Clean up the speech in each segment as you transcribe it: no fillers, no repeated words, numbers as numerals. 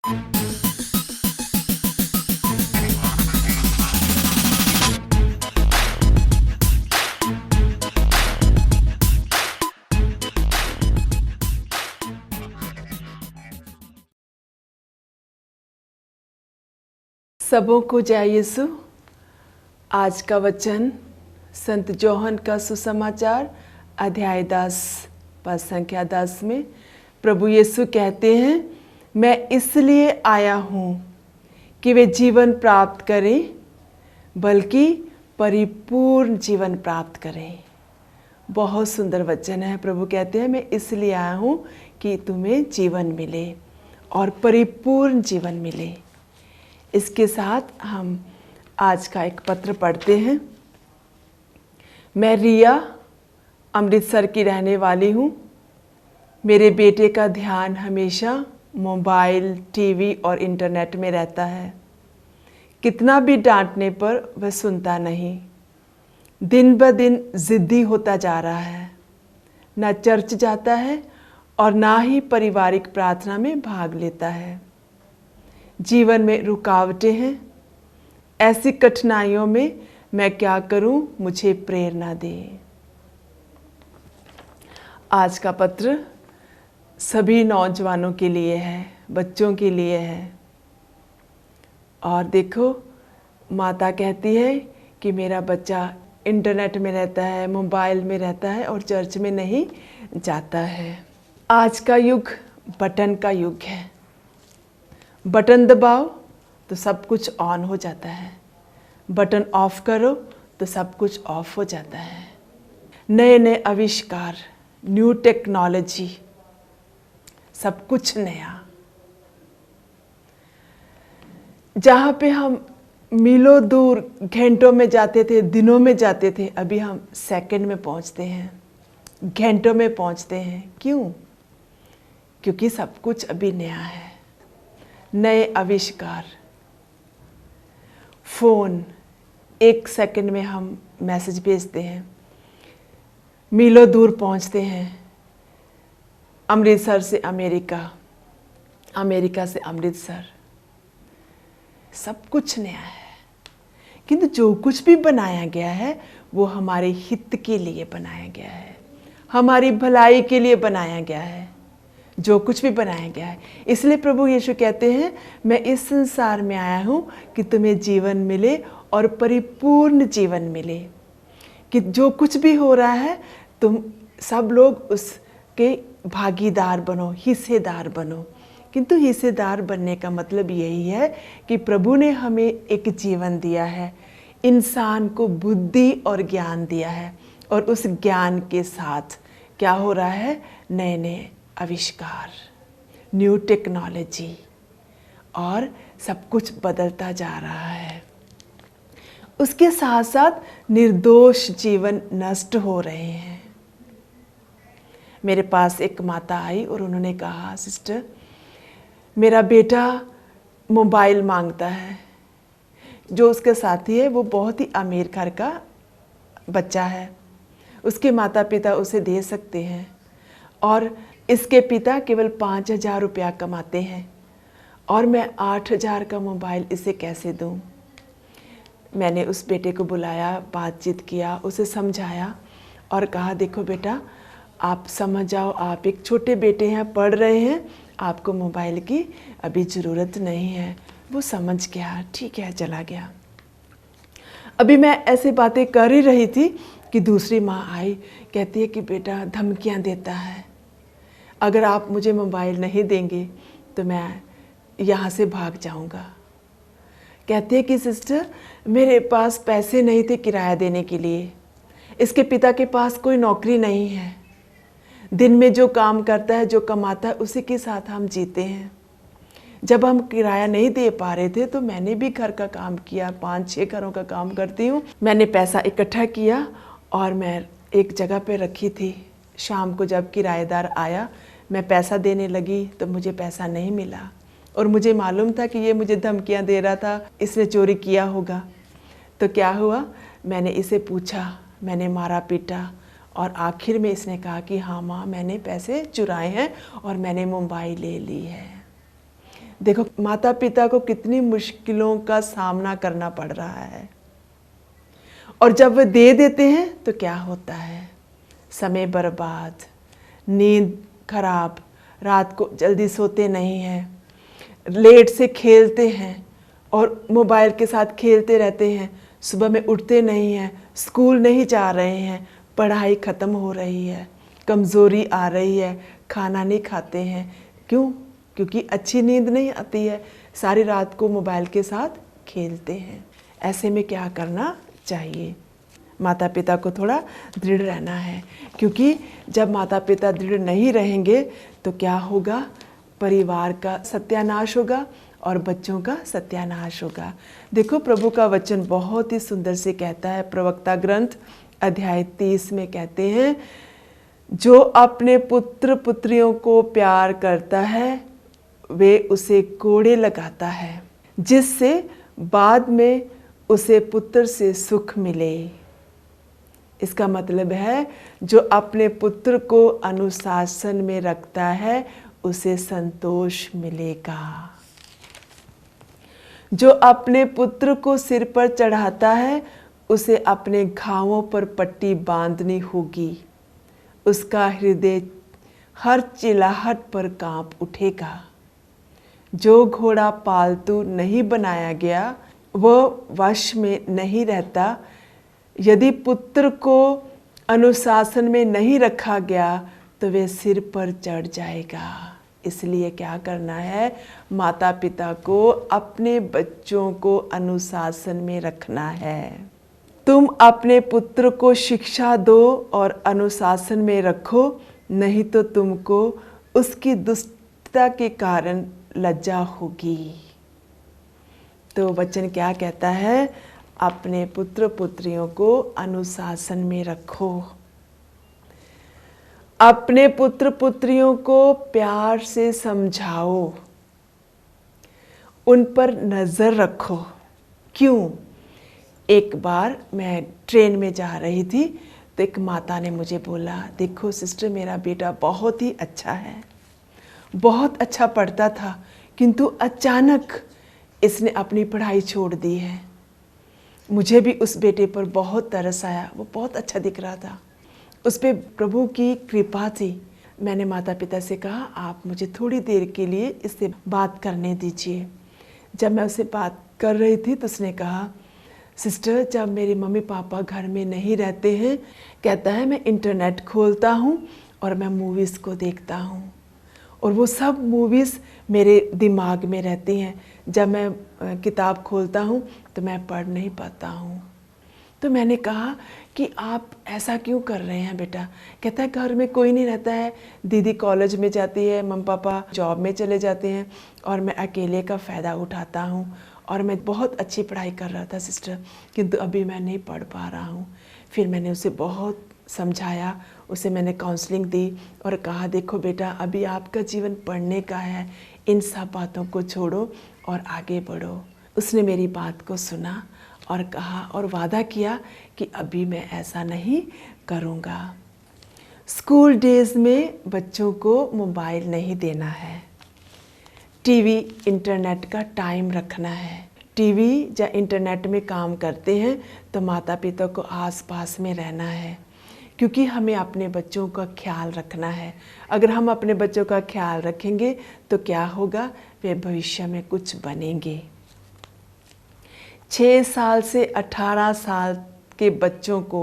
सबों को जय यीशु। आज का वचन संत जोहन का सुसमाचार अध्याय 10 पद संख्या 10 में प्रभु यीशु कहते हैं, मैं इसलिए आया हूँ कि वे जीवन प्राप्त करें, बल्कि परिपूर्ण जीवन प्राप्त करें। बहुत सुंदर वचन है। प्रभु कहते हैं, मैं इसलिए आया हूँ कि तुम्हें जीवन मिले और परिपूर्ण जीवन मिले। इसके साथ हम आज का एक पत्र पढ़ते हैं। मैं रिया अमृतसर की रहने वाली हूँ। मेरे बेटे का ध्यान हमेशा मोबाइल, टीवी और इंटरनेट में रहता है। कितना भी डांटने पर वह सुनता नहीं। दिन ब दिन ज़िद्दी होता जा रहा है। ना चर्च जाता है और ना ही पारिवारिक प्रार्थना में भाग लेता है। जीवन में रुकावटें हैं। ऐसी कठिनाइयों में मैं क्या करूं? मुझे प्रेरणा दे। आज का पत्र सभी नौजवानों के लिए है, बच्चों के लिए है। और देखो, माता कहती है कि मेरा बच्चा इंटरनेट में रहता है, मोबाइल में रहता है और चर्च में नहीं जाता है। आज का युग बटन का युग है। बटन दबाओ तो सब कुछ ऑन हो जाता है, बटन ऑफ करो तो सब कुछ ऑफ हो जाता है। नए नए आविष्कार, न्यू टेक्नोलॉजी, सब कुछ नया। जहाँ पे हम मीलों दूर घंटों में जाते थे, दिनों में जाते थे, अभी हम सेकंड में पहुँचते हैं, घंटों में पहुँचते हैं। क्यों? क्योंकि सब कुछ अभी नया है। नए आविष्कार, फ़ोन, 1 सेकंड में हम मैसेज भेजते हैं, मीलों दूर पहुंचते हैं। अमृतसर से अमेरिका, अमेरिका से अमृतसर, सब कुछ नया है। किंतु जो कुछ भी बनाया गया है वो हमारे हित के लिए बनाया गया है, हमारी भलाई के लिए बनाया गया है। जो कुछ भी बनाया गया है, इसलिए प्रभु यीशु कहते हैं, मैं इस संसार में आया हूँ कि तुम्हें जीवन मिले और परिपूर्ण जीवन मिले। कि जो कुछ भी हो रहा है तुम सब लोग उसके भागीदार बनो, हिस्सेदार बनो। किंतु हिस्सेदार बनने का मतलब यही है कि प्रभु ने हमें एक जीवन दिया है, इंसान को बुद्धि और ज्ञान दिया है, और उस ज्ञान के साथ क्या हो रहा है? नए नए आविष्कार, न्यू टेक्नोलॉजी, और सब कुछ बदलता जा रहा है। उसके साथ साथ निर्दोष जीवन नष्ट हो रहे हैं। मेरे पास एक माता आई और उन्होंने कहा, सिस्टर, मेरा बेटा मोबाइल मांगता है। जो उसके साथी है वो बहुत ही अमीर घर का बच्चा है, उसके माता पिता उसे दे सकते हैं, और इसके पिता केवल 5,000 रुपया कमाते हैं, और मैं 8,000 का मोबाइल इसे कैसे दूं? मैंने उस बेटे को बुलाया, बातचीत किया, उसे समझाया और कहा, देखो बेटा, आप समझ जाओ, आप एक छोटे बेटे हैं, पढ़ रहे हैं, आपको मोबाइल की अभी ज़रूरत नहीं है। वो समझ गया, ठीक है, चला गया। अभी मैं ऐसी बातें कर ही रही थी कि दूसरी माँ आई, कहती है कि बेटा धमकियाँ देता है, अगर आप मुझे मोबाइल नहीं देंगे तो मैं यहाँ से भाग जाऊँगा। कहती है कि सिस्टर, मेरे पास पैसे नहीं थे किराया देने के लिए, इसके पिता के पास कोई नौकरी नहीं है, दिन में जो काम करता है, जो कमाता है, उसी के साथ हम जीते हैं। जब हम किराया नहीं दे पा रहे थे तो मैंने भी घर का काम किया, 5-6 घरों का काम करती हूँ। मैंने पैसा इकट्ठा किया और मैं एक जगह पे रखी थी। शाम को जब किराएदार आया, मैं पैसा देने लगी तो मुझे पैसा नहीं मिला, और मुझे मालूम था कि ये मुझे धमकियाँ दे रहा था, इसने चोरी किया होगा। तो क्या हुआ, मैंने इसे पूछा, मैंने मारा पीटा, और आखिर में इसने कहा कि हाँ माँ, मैंने पैसे चुराए हैं और मैंने मोबाइल ले ली है। देखो माता पिता को कितनी मुश्किलों का सामना करना पड़ रहा है, और जब वे दे देते हैं तो क्या होता है? समय बर्बाद, नींद खराब, रात को जल्दी सोते नहीं हैं, लेट से खेलते हैं और मोबाइल के साथ खेलते रहते हैं, सुबह में उठते नहीं हैं, स्कूल नहीं जा रहे हैं, पढ़ाई ख़त्म हो रही है, कमज़ोरी आ रही है, खाना नहीं खाते हैं। क्यों? क्योंकि अच्छी नींद नहीं आती है, सारी रात को मोबाइल के साथ खेलते हैं। ऐसे में क्या करना चाहिए? माता पिता को थोड़ा दृढ़ रहना है, क्योंकि जब माता पिता दृढ़ नहीं रहेंगे तो क्या होगा? परिवार का सत्यानाश होगा और बच्चों का सत्यानाश होगा। देखो प्रभु का वचन बहुत ही सुंदर से कहता है, प्रवक्ता ग्रंथ अध्याय 30 में कहते हैं, जो अपने पुत्र पुत्रियों को प्यार करता है वे उसे कोड़े लगाता है, जिससे बाद में उसे पुत्र से सुख मिले। इसका मतलब है जो अपने पुत्र को अनुशासन में रखता है उसे संतोष मिलेगा। जो अपने पुत्र को सिर पर चढ़ाता है उसे अपने घावों पर पट्टी बांधनी होगी। उसका हृदय हर चिल्लाहट पर कांप उठेगा। जो घोड़ा पालतू नहीं बनाया गया वह वश में नहीं रहता। यदि पुत्र को अनुशासन में नहीं रखा गया तो वे सिर पर चढ़ जाएगा। इसलिए क्या करना है? माता पिता को अपने बच्चों को अनुशासन में रखना है। तुम अपने पुत्र को शिक्षा दो और अनुशासन में रखो, नहीं तो तुमको उसकी दुष्टता के कारण लज्जा होगी। तो वचन क्या कहता है? अपने पुत्र पुत्रियों को अनुशासन में रखो। अपने पुत्र पुत्रियों को प्यार से समझाओ, उन पर नज़र रखो। क्यों? एक बार मैं ट्रेन में जा रही थी तो एक माता ने मुझे बोला, देखो सिस्टर मेरा बेटा बहुत ही अच्छा है, बहुत अच्छा पढ़ता था, किंतु अचानक इसने अपनी पढ़ाई छोड़ दी है। मुझे भी उस बेटे पर बहुत तरस आया, वो बहुत अच्छा दिख रहा था, उस पर प्रभु की कृपा थी। मैंने माता पिता से कहा आप मुझे थोड़ी देर के लिए इससे बात करने दीजिए। जब मैं उससे बात कर रही थी तो उसने कहा, सिस्टर जब मेरे मम्मी पापा घर में नहीं रहते हैं, कहता है मैं इंटरनेट खोलता हूँ और मैं मूवीज़ को देखता हूँ, और वो सब मूवीज़ मेरे दिमाग में रहती हैं। जब मैं किताब खोलता हूँ तो मैं पढ़ नहीं पाता हूँ। तो मैंने कहा कि आप ऐसा क्यों कर रहे हैं बेटा? कहता है घर में कोई नहीं रहता है, दीदी कॉलेज में जाती है, मम्मी पापा जॉब में चले जाते हैं और मैं अकेले का फ़ायदा उठाता हूँ, और मैं बहुत अच्छी पढ़ाई कर रहा था सिस्टर, किंतु अभी मैं नहीं पढ़ पा रहा हूँ। फिर मैंने उसे बहुत समझाया, उसे मैंने काउंसलिंग दी और कहा देखो बेटा अभी आपका जीवन पढ़ने का है, इन सब बातों को छोड़ो और आगे बढ़ो। उसने मेरी बात को सुना और कहा और वादा किया कि अभी मैं ऐसा नहीं करूँगा। स्कूल डेज में बच्चों को मोबाइल नहीं देना है, टीवी इंटरनेट का टाइम रखना है। टीवी या इंटरनेट में काम करते हैं तो माता पिता को आसपास में रहना है, क्योंकि हमें अपने बच्चों का ख्याल रखना है। अगर हम अपने बच्चों का ख्याल रखेंगे तो क्या होगा? वे भविष्य में कुछ बनेंगे। 6 साल से 18 साल के बच्चों को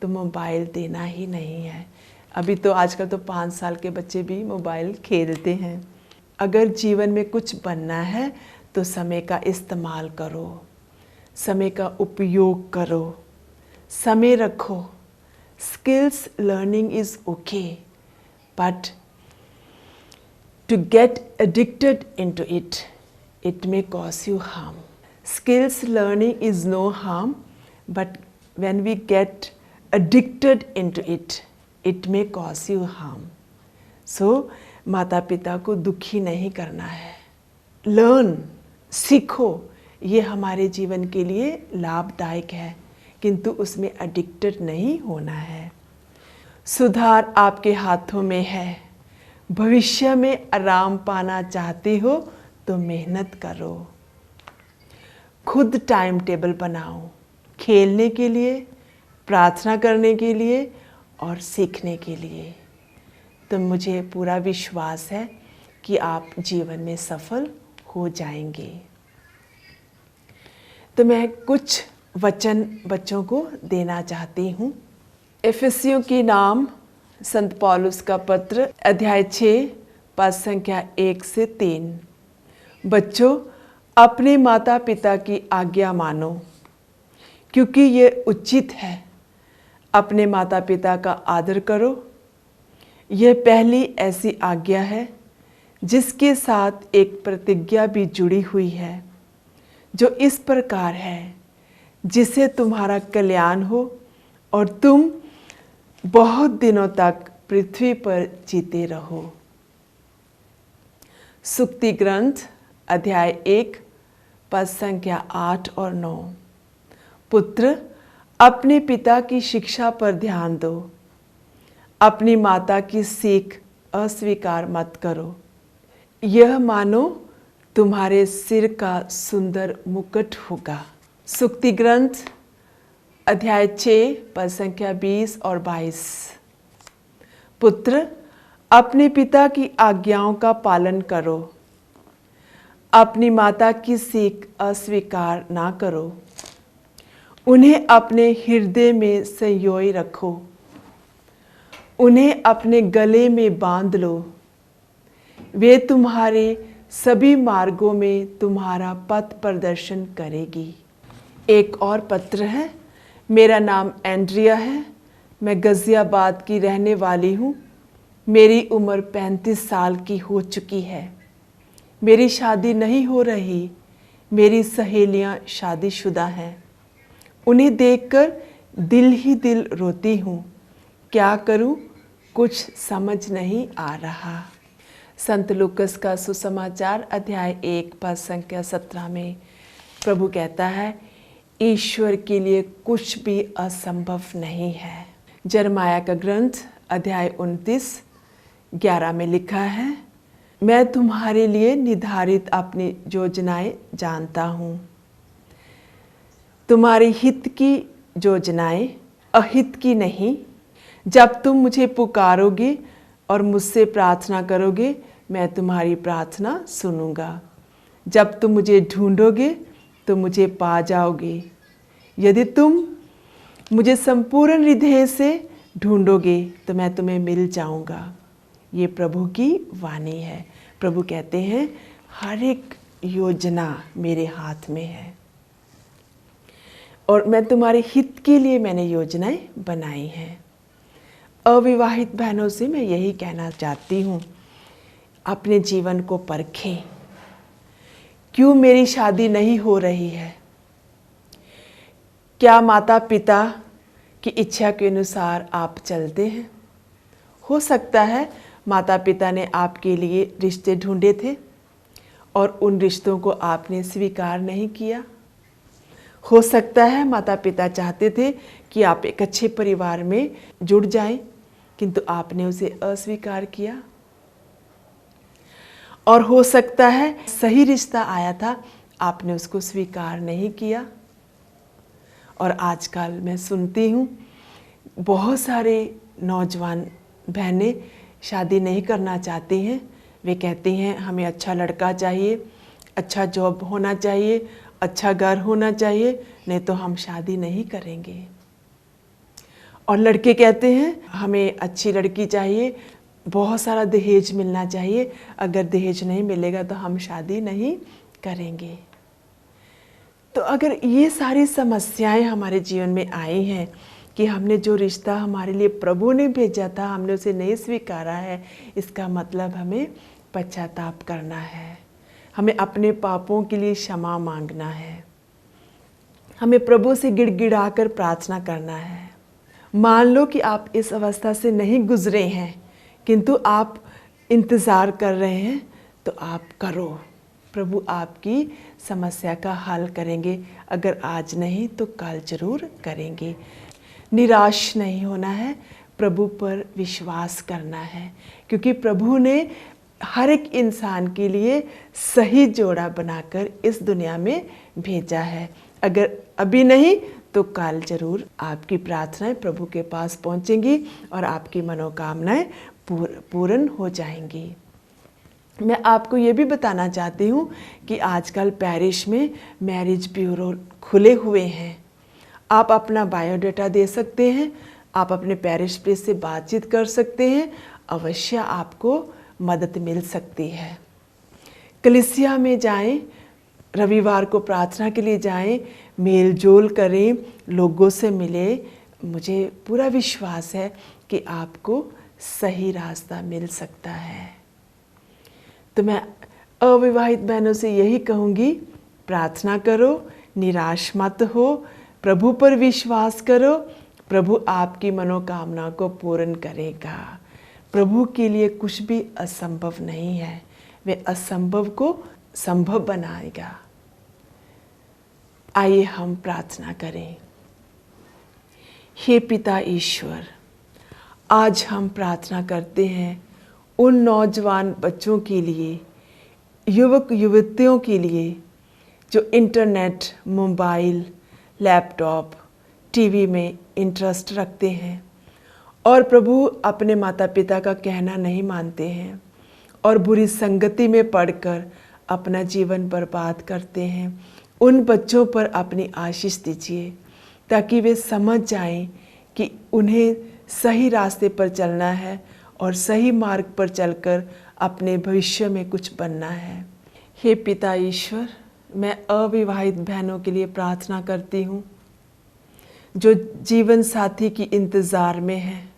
तो मोबाइल देना ही नहीं है। अभी तो आजकल तो 5 साल के बच्चे भी मोबाइल खेलते हैं। अगर जीवन में कुछ बनना है तो समय का इस्तेमाल करो, समय का उपयोग करो, समय रखो। Skills learning is okay, but to get addicted into it, it may cause you harm. Skills learning is no harm, but when we get addicted into it, it may cause you harm. So, माता पिता को दुखी नहीं करना है। Learn, सीखो, ये हमारे जीवन के लिए लाभदायक है, किंतु उसमें एडिक्टेड नहीं होना है। सुधार आपके हाथों में है। भविष्य में आराम पाना चाहते हो तो मेहनत करो, खुद टाइम टेबल बनाओ, खेलने के लिए, प्रार्थना करने के लिए और सीखने के लिए। तो मुझे पूरा विश्वास है कि आप जीवन में सफल हो जाएंगे। तो मैं कुछ वचन बच्चों को देना चाहती हूँ। एफेसियों की नाम संत पौलुस का पत्र अध्याय 6 पद संख्या 1 से 3। बच्चों, अपने माता पिता की आज्ञा मानो, क्योंकि ये उचित है। अपने माता पिता का आदर करो। यह पहली ऐसी आज्ञा है जिसके साथ एक प्रतिज्ञा भी जुड़ी हुई है, जो इस प्रकार है, जिससे तुम्हारा कल्याण हो और तुम बहुत दिनों तक पृथ्वी पर जीते रहो। सुक्ति ग्रंथ अध्याय 1 पद संख्या 8 और 9। पुत्र, अपने पिता की शिक्षा पर ध्यान दो। अपनी माता की सीख अस्वीकार मत करो। यह मानो तुम्हारे सिर का सुंदर मुकुट होगा। सुक्ति ग्रंथ अध्याय 6 पद संख्या 20 और 22। पुत्र, अपने पिता की आज्ञाओं का पालन करो। अपनी माता की सीख अस्वीकार ना करो। उन्हें अपने हृदय में संयोए रखो। उन्हें अपने गले में बांध लो। वे तुम्हारे सभी मार्गों में तुम्हारा पथ प्रदर्शन करेगी। एक और पत्र है। मेरा नाम एंड्रिया है। मैं गाजियाबाद की रहने वाली हूँ। मेरी उम्र 35 साल की हो चुकी है। मेरी शादी नहीं हो रही। मेरी सहेलियाँ शादीशुदा हैं। उन्हें देखकर दिल ही दिल रोती हूँ। क्या करूँ, कुछ समझ नहीं आ रहा। संत लूकस का सुसमाचार अध्याय 1 पद संख्या 17 में प्रभु कहता है, ईश्वर के लिए कुछ भी असंभव नहीं है। जरमाया का ग्रंथ अध्याय 29 11 में लिखा है, मैं तुम्हारे लिए निर्धारित अपनी योजनाएं जानता हूँ, तुम्हारे हित की योजनाएं, अहित की नहीं। जब तुम मुझे पुकारोगे और मुझसे प्रार्थना करोगे, मैं तुम्हारी प्रार्थना सुनूंगा। जब तुम मुझे ढूंढोगे तो मुझे पा जाओगे। यदि तुम मुझे संपूर्ण हृदय से ढूंढोगे तो मैं तुम्हें मिल जाऊंगा। ये प्रभु की वाणी है। प्रभु कहते हैं, हर एक योजना मेरे हाथ में है और मैं तुम्हारे हित के लिए मैंने योजनाएं बनाई हैं। अविवाहित बहनों से मैं यही कहना चाहती हूँ, अपने जीवन को परखें। क्यों मेरी शादी नहीं हो रही है? क्या माता पिता की इच्छा के अनुसार आप चलते हैं? हो सकता है माता पिता ने आपके लिए रिश्ते ढूंढे थे और उन रिश्तों को आपने स्वीकार नहीं किया। हो सकता है माता पिता चाहते थे कि आप एक अच्छे परिवार में जुड़ जाएं, किंतु आपने उसे अस्वीकार किया। और हो सकता है सही रिश्ता आया था, आपने उसको स्वीकार नहीं किया। और आजकल मैं सुनती हूँ बहुत सारे नौजवान बहनें शादी नहीं करना चाहती हैं। वे कहती हैं, हमें अच्छा लड़का चाहिए, अच्छा जॉब होना चाहिए, अच्छा घर होना चाहिए, नहीं तो हम शादी नहीं करेंगे। और लड़के कहते हैं, हमें अच्छी लड़की चाहिए, बहुत सारा दहेज मिलना चाहिए, अगर दहेज नहीं मिलेगा तो हम शादी नहीं करेंगे। तो अगर ये सारी समस्याएं हमारे जीवन में आई हैं कि हमने जो रिश्ता हमारे लिए प्रभु ने भेजा था हमने उसे नहीं स्वीकारा है, इसका मतलब हमें पश्चाताप करना है। हमें अपने पापों के लिए क्षमा मांगना है। हमें प्रभु से गिड़गिड़ा कर प्रार्थना करना है। मान लो कि आप इस अवस्था से नहीं गुजरे हैं, किंतु आप इंतज़ार कर रहे हैं, तो आप करो। प्रभु आपकी समस्या का हल करेंगे। अगर आज नहीं तो कल जरूर करेंगे। निराश नहीं होना है, प्रभु पर विश्वास करना है, क्योंकि प्रभु ने हर एक इंसान के लिए सही जोड़ा बनाकर इस दुनिया में भेजा है। अगर अभी नहीं तो कल जरूर आपकी प्रार्थनाएं प्रभु के पास पहुंचेंगी और आपकी मनोकामनाएं पूर्ण हो जाएंगी। मैं आपको ये भी बताना चाहती हूँ कि आजकल पेरिस में मैरिज ब्यूरो खुले हुए हैं। आप अपना बायोडाटा दे सकते हैं, आप अपने पेरिस प्रेस से बातचीत कर सकते हैं, अवश्य आपको मदद मिल सकती है। कलीसिया में जाएं, रविवार को प्रार्थना के लिए जाएं, मेल जोल करें, लोगों से मिले। मुझे पूरा विश्वास है कि आपको सही रास्ता मिल सकता है। तो मैं अविवाहित बहनों से यही कहूँगी, प्रार्थना करो, निराश मत हो, प्रभु पर विश्वास करो। प्रभु आपकी मनोकामना को पूर्ण करेगा। प्रभु के लिए कुछ भी असंभव नहीं है, वे असंभव को संभव बनाएगा। आइए हम प्रार्थना करें। हे पिता ईश्वर, आज हम प्रार्थना करते हैं उन नौजवान बच्चों के लिए, युवक युवतियों के लिए जो इंटरनेट, मोबाइल, लैपटॉप, टीवी में इंटरेस्ट रखते हैं और प्रभु अपने माता पिता का कहना नहीं मानते हैं और बुरी संगति में पड़कर अपना जीवन बर्बाद करते हैं। उन बच्चों पर अपनी आशीष दीजिए ताकि वे समझ जाएं कि उन्हें सही रास्ते पर चलना है और सही मार्ग पर चलकर अपने भविष्य में कुछ बनना है। हे पिता ईश्वर, मैं अविवाहित बहनों के लिए प्रार्थना करती हूँ जो जीवन साथी की इंतज़ार में हैं।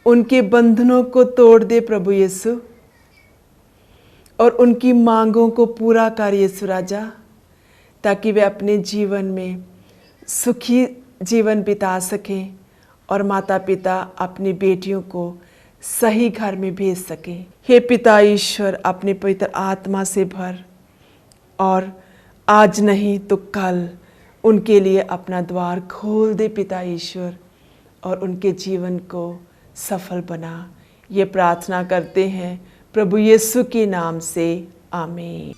उनके बंधनों को तोड़ दे प्रभु यीशु और उनकी मांगों को पूरा कर यीशु राजा, ताकि वे अपने जीवन में सुखी जीवन बिता सकें और माता पिता अपनी बेटियों को सही घर में भेज सकें। हे पिता ईश्वर, अपने पवित्र आत्मा से भर और आज नहीं तो कल उनके लिए अपना द्वार खोल दे पिता ईश्वर और उनके जीवन को सफल बना। ये प्रार्थना करते हैं प्रभु यीशु के नाम से, आमीन।